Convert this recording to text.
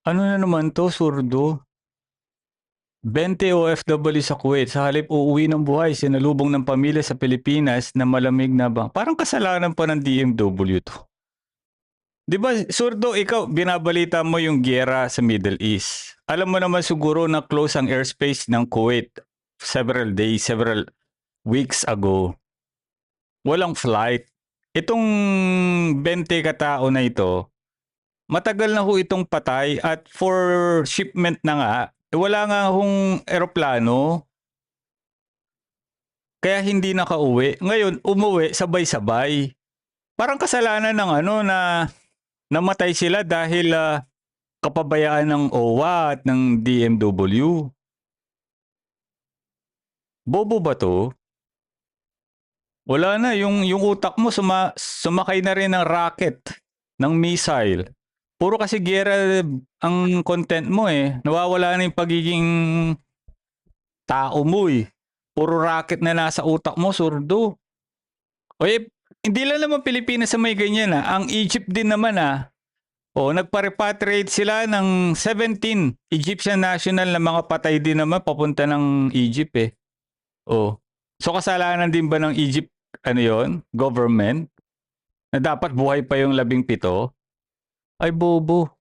Ano na naman 'to, surdo? 20 OFW sa Kuwait sa halip uuwi ng buhay sinalubong ng pamilya sa Pilipinas na malamig na parang kasalanan pa ng DMW 'to. 'Di ba, surdo, ikaw binabalita mo yung giyera sa Middle East. Alam mo naman siguro na close ang airspace ng Kuwait several days, several weeks ago. Walang flight. Itong 20 katao na ito, matagal na ho itong patay at for shipment na nga, wala nga hong eroplano, kaya hindi nakauwi. Ngayon, umuwi sabay-sabay. Parang kasalanan ng na namatay sila dahil kapabayaan ng OWA at ng DMW. Bobo ba to? Wala na, yung utak mo sumakay na rin ng rocket, ng missile. Puro kasi giyera ang content mo eh. Nawawala na yung pagiging tao mo eh. Puro rocket na nasa utak mo, surdo. O hindi lang naman Pilipinas sa may ganyan ah. Ang Egypt din naman ah. O, nagpa-repatriate sila ng 17 Egyptian national na mga patay din naman papunta ng Egypt eh. O, so kasalanan din ba ng Egypt, government? Na dapat buhay pa yung 17? Ay bobo.